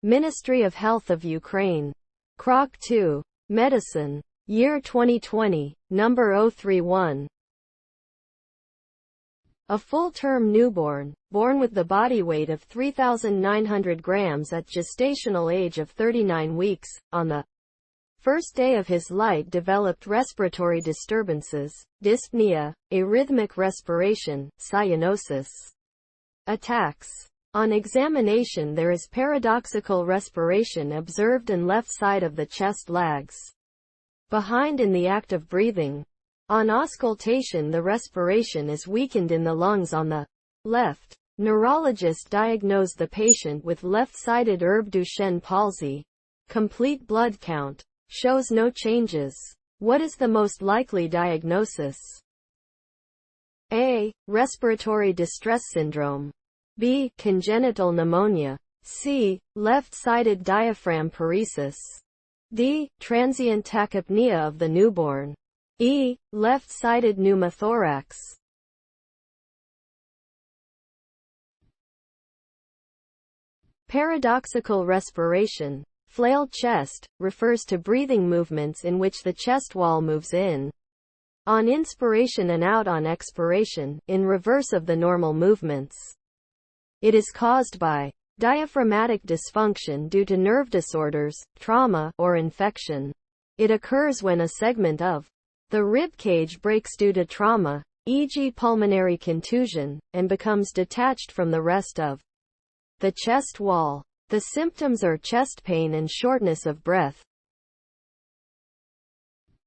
Ministry of Health of Ukraine. Krok 2. Medicine. Year 2020, number 031. A full-term newborn, born with the body weight of 3,900 grams at gestational age of 39 weeks, on the first day of his lite developed respiratory disturbances, dyspnea, arrhythmic respiration, cyanosis, attacks. On examination there is paradoxical respiration observed and left side of the chest lags behind in the act of breathing. On auscultation the respiration is weakened in the lungs on the left. Neurologist diagnosed the patient with left-sided Erb-Duchenne palsy. Complete blood count shows no changes. What is the most likely diagnosis? A. Respiratory distress syndrome. B. Congenital pneumonia. C. Left-sided diaphragm paresis. D. Transient tachypnea of the newborn. E. Left-sided pneumothorax. Paradoxical respiration, flailed chest, refers to breathing movements in which the chest wall moves in on inspiration and out on expiration, in reverse of the normal movements. It is caused by diaphragmatic dysfunction due to nerve disorders, trauma, or infection. It occurs when a segment of the rib cage breaks due to trauma, e.g. pulmonary contusion, and becomes detached from the rest of the chest wall. The symptoms are chest pain and shortness of breath.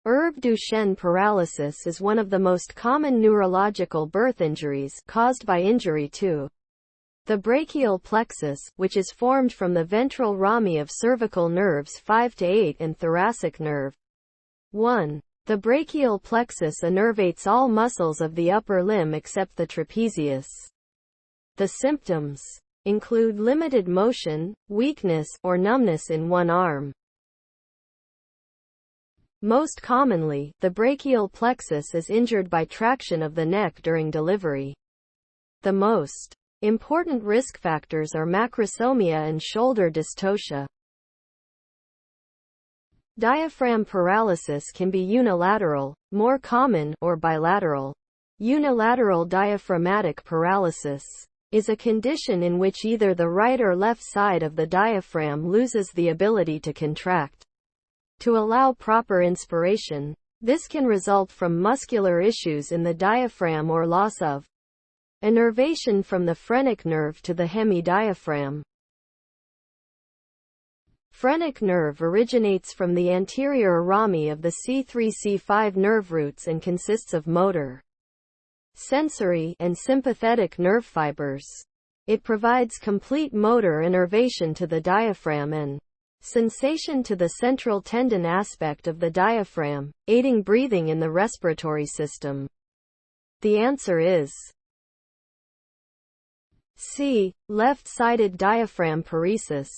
Erb-Duchenne paralysis is one of the most common neurological birth injuries caused by injury to the brachial plexus, which is formed from the ventral rami of cervical nerves 5 to 8 and thoracic nerve 1. The brachial plexus innervates all muscles of the upper limb except the trapezius. The symptoms include limited motion, weakness, or numbness in one arm. Most commonly, the brachial plexus is injured by traction of the neck during delivery. The most important risk factors are macrosomia and shoulder dystocia. Diaphragm paralysis can be unilateral, more common, or bilateral. Unilateral diaphragmatic paralysis is a condition in which either the right or left side of the diaphragm loses the ability to contract to allow proper inspiration. This can result from muscular issues in the diaphragm or loss of innervation from the phrenic nerve to the hemidiaphragm. Phrenic nerve originates from the anterior rami of the C3-C5 nerve roots and consists of motor, sensory, and sympathetic nerve fibers. It provides complete motor innervation to the diaphragm and sensation to the central tendon aspect of the diaphragm, aiding breathing in the respiratory system. The answer is C. Left-sided diaphragm paresis.